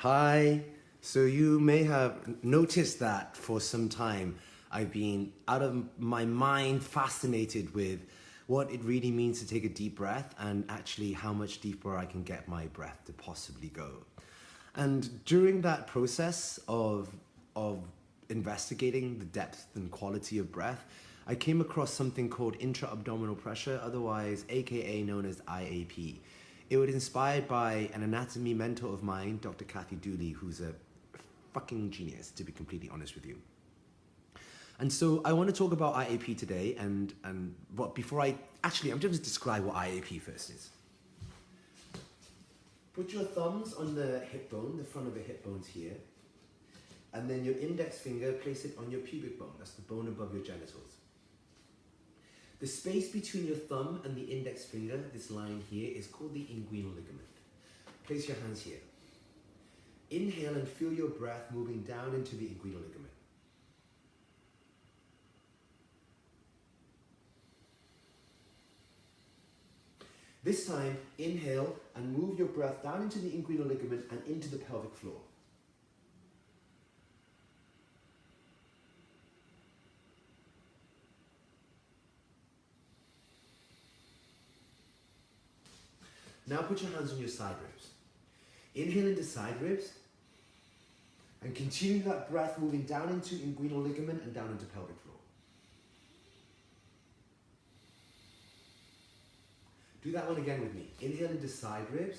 Hi. So you may have noticed that for some time I've been out of my mind fascinated with what it really means to take a deep breath and actually how much deeper I can get my breath to possibly go. And during that process of investigating the depth and quality of breath, I came across something called intra-abdominal pressure, otherwise aka known as IAP. It was inspired by an anatomy mentor of mine, Dr. Kathy Dooley, who's a fucking genius, to be completely honest with you. And so I want to talk about IAP today, but before I'm just going to describe what IAP first is. Put your thumbs on the hip bone, the front of the hip bone's here, and then your index finger, place it on your pubic bone, that's the bone above your genitals. The space between your thumb and the index finger, this line here, is called the inguinal ligament. Place your hands here. Inhale and feel your breath moving down into the inguinal ligament. This time, inhale and move your breath down into the inguinal ligament and into the pelvic floor. Now put your hands on your side ribs. Inhale into side ribs and continue that breath moving down into inguinal ligament and down into pelvic floor. Do that one again with me. Inhale into side ribs.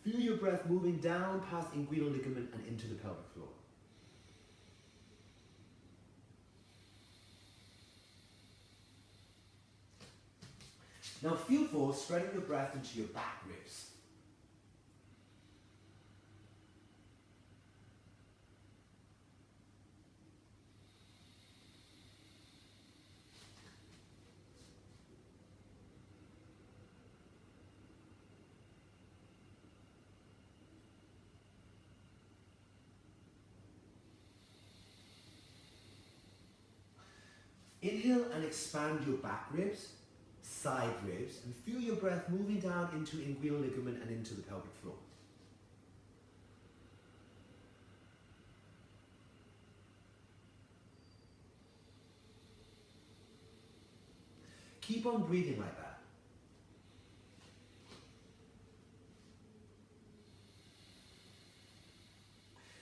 Feel your breath moving down past inguinal ligament and into the pelvic floor. Now feel for spreading your breath into your back ribs. Inhale and expand your back ribs, side ribs, and feel your breath moving down into inguinal ligament and into the pelvic floor. Keep on breathing like that.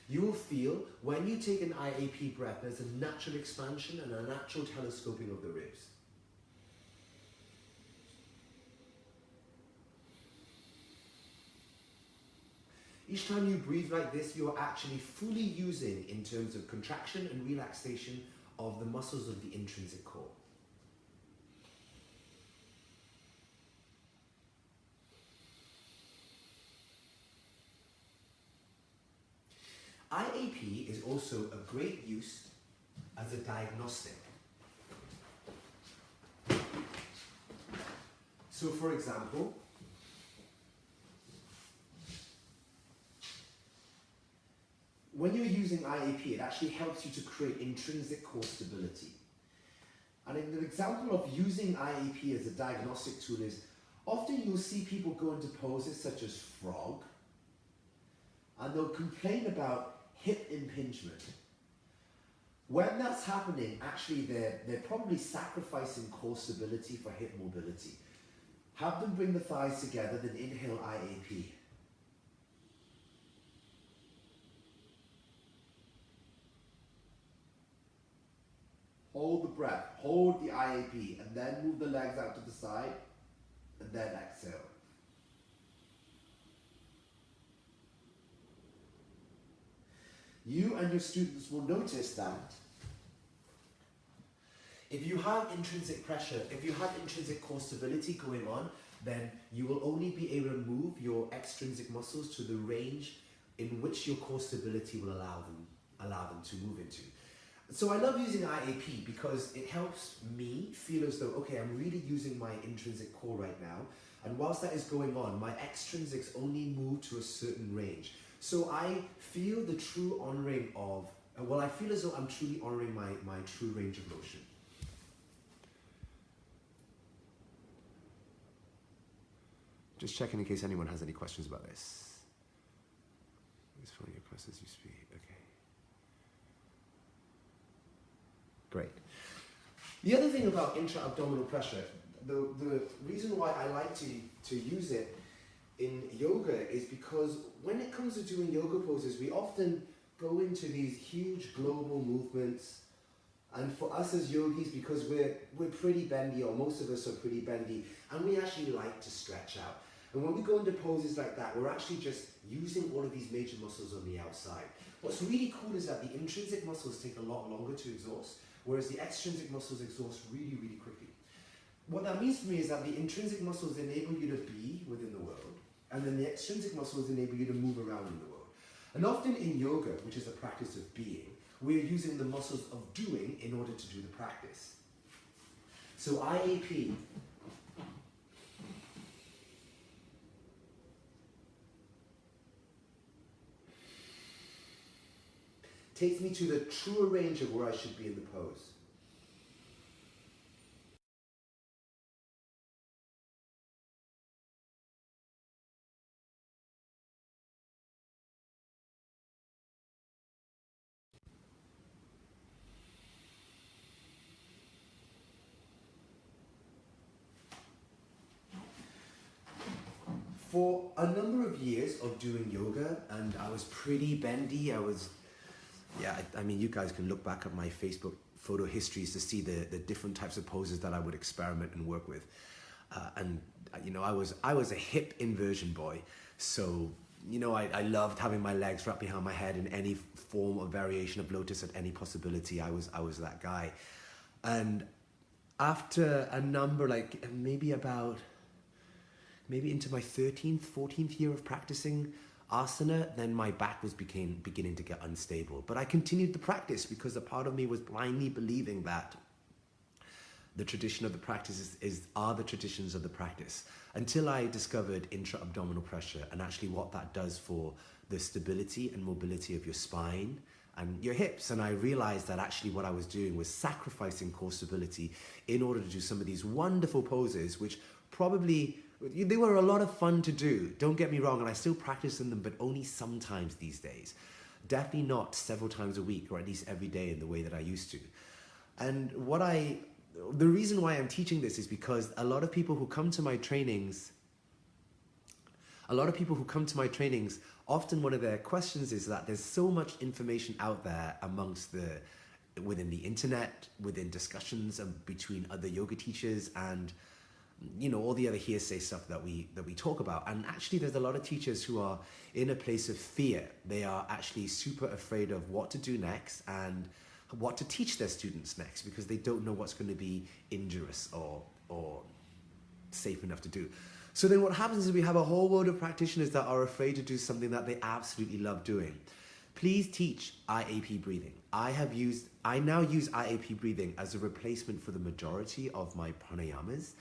You will feel when you take an IAP breath, there's a natural expansion and a natural telescoping of the ribs. Each time you breathe like this, you're actually fully using, in terms of contraction and relaxation, of the muscles of the intrinsic core. IAP is also a great use as a diagnostic. So for example, when you're using IAP, it actually helps you to create intrinsic core stability. And an example of using IAP as a diagnostic tool is, often you'll see people go into poses such as frog, and they'll complain about hip impingement. When that's happening, actually they're probably sacrificing core stability for hip mobility. Have them bring the thighs together, then inhale IAP. Hold the breath, hold the IAP, and then move the legs out to the side, and then exhale. You and your students will notice that if you have intrinsic pressure, if you have intrinsic core stability going on, then you will only be able to move your extrinsic muscles to the range in which your core stability will allow them to move into. So I love using IAP because it helps me feel as though, okay, I'm really using my intrinsic core right now, and whilst that is going on, my extrinsics only move to a certain range. So I feel the true honoring of, I feel as though I'm truly honoring my true range of motion. Just checking in case anyone has any questions about this. It's from your class as you speak. Okay. Great. The other thing about intra-abdominal pressure, the reason why I like to use it in yoga is because when it comes to doing yoga poses, we often go into these huge global movements. And for us as yogis, because we're pretty bendy, or most of us are pretty bendy, and we actually like to stretch out. And when we go into poses like that, we're actually just using all of these major muscles on the outside. What's really cool is that the intrinsic muscles take a lot longer to exhaust, whereas the extrinsic muscles exhaust really, really quickly. What that means for me is that the intrinsic muscles enable you to be within the world, and then the extrinsic muscles enable you to move around in the world. And often in yoga, which is the practice of being, we're using the muscles of doing in order to do the practice. So IAP takes me to the truer range of where I should be in the pose. For a number of years of doing yoga, and I was pretty bendy, I mean, you guys can look back at my Facebook photo histories to see the different types of poses that I would experiment and work with. I was a hip inversion boy, so I loved having my legs wrapped behind my head in any form of variation of lotus at any possibility. I was that guy. And after a number, maybe into my 13th, 14th year of practicing asana, then my back was beginning to get unstable. But I continued the practice because a part of me was blindly believing that the tradition of the practice are the traditions of the practice, until I discovered intra-abdominal pressure and actually what that does for the stability and mobility of your spine and your hips. And I realized that actually what I was doing was sacrificing core stability in order to do some of these wonderful poses, which probably, they were a lot of fun to do, don't get me wrong, and I still practice in them, but only sometimes these days. Definitely not several times a week, or at least every day in the way that I used to. And the reason why I'm teaching this is because a lot of people who come to my trainings, often one of their questions is that there's so much information out there within the internet, within discussions between other yoga teachers, and all the other hearsay stuff that we talk about. And actually there's a lot of teachers who are in a place of fear. They are actually super afraid of what to do next and what to teach their students next, because they don't know what's going to be injurious or safe enough to do. So then what happens is we have a whole world of practitioners that are afraid to do something that they absolutely love doing. Please teach IAP breathing. I now use IAP breathing as a replacement for the majority of my pranayamas.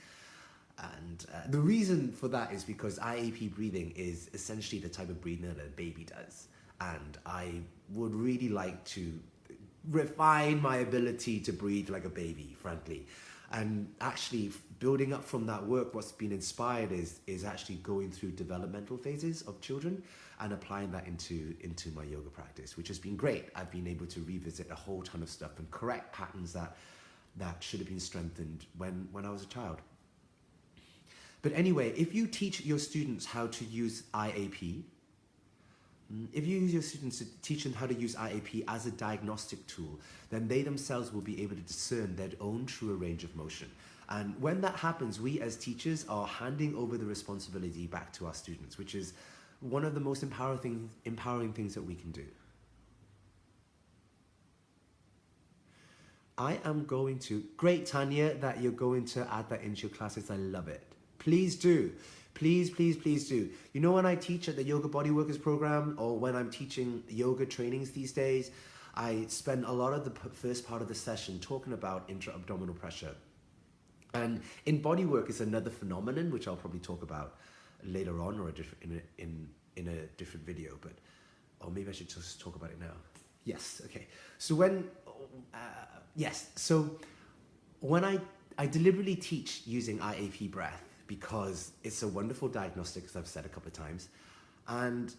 And the reason for that is because IAP breathing is essentially the type of breathing that a baby does. And I would really like to refine my ability to breathe like a baby, frankly. And actually building up from that work, what's been inspired is actually going through developmental phases of children and applying that into my yoga practice, which has been great. I've been able to revisit a whole ton of stuff and correct patterns that should have been strengthened when I was a child. But anyway, if you teach your students how to use IAP, if you use your students to teach them how to use IAP as a diagnostic tool, then they themselves will be able to discern their own truer range of motion. And when that happens, we as teachers are handing over the responsibility back to our students, which is one of the most empowering things that we can do. I am going to, great Tanya, that you're going to add that into your classes. I love it. Please do. Please, please, please do. When I teach at the Yoga Body Workers program, or when I'm teaching yoga trainings these days, I spend a lot of the first part of the session talking about intra-abdominal pressure. And in body work is another phenomenon, which I'll probably talk about later on, or in a different video, or maybe I should just talk about it now. Yes, okay. So when I deliberately teach using IAP breath, because it's a wonderful diagnostic, as I've said a couple of times. And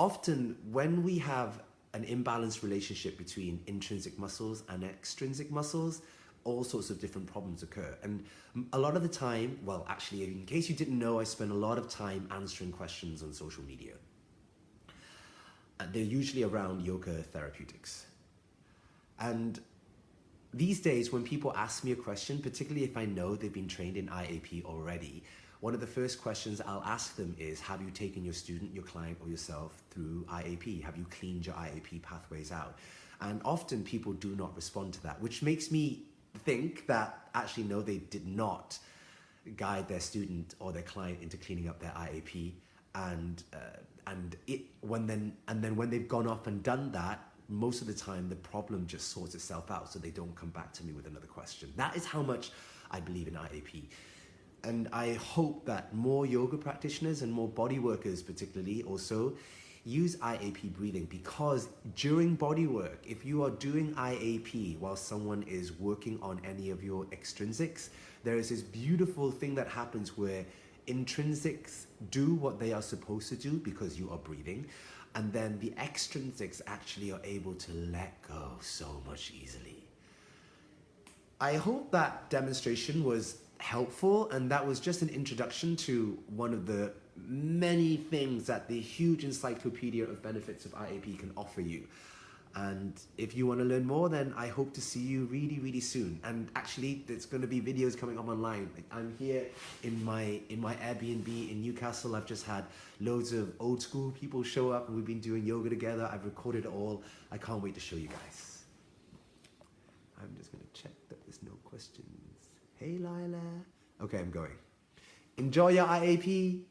often when we have an imbalanced relationship between intrinsic muscles and extrinsic muscles, all sorts of different problems occur. And a lot of the time, well, actually, in case you didn't know, I spend a lot of time answering questions on social media. And they're usually around yoga therapeutics. And these days, when people ask me a question, particularly if I know they've been trained in IAP already, one of the first questions I'll ask them is, have you taken your student, your client, or yourself through IAP? Have you cleaned your IAP pathways out? And often people do not respond to that, which makes me think that actually no, they did not guide their student or their client into cleaning up their IAP. And then when they've gone off and done that, most of the time the problem just sorts itself out, so they don't come back to me with another question. That is how much I believe in IAP. And I hope that more yoga practitioners and more body workers particularly also use IAP breathing, because during body work, if you are doing IAP while someone is working on any of your extrinsics, there is this beautiful thing that happens where intrinsics do what they are supposed to do because you are breathing, and then the extrinsics actually are able to let go so much easily. I hope that demonstration was helpful, and that was just an introduction to one of the many things that the huge encyclopedia of benefits of IAP can offer you. And if you want to learn more, then I hope to see you really, really soon. And actually, there's going to be videos coming up online. I'm here in my Airbnb in Newcastle. I've just had loads of old school people show up, and we've been doing yoga together. I've recorded it all. I can't wait to show you guys. I'm just going to check that there's no questions. Hey, Lila. Okay, I'm going. Enjoy your IAP.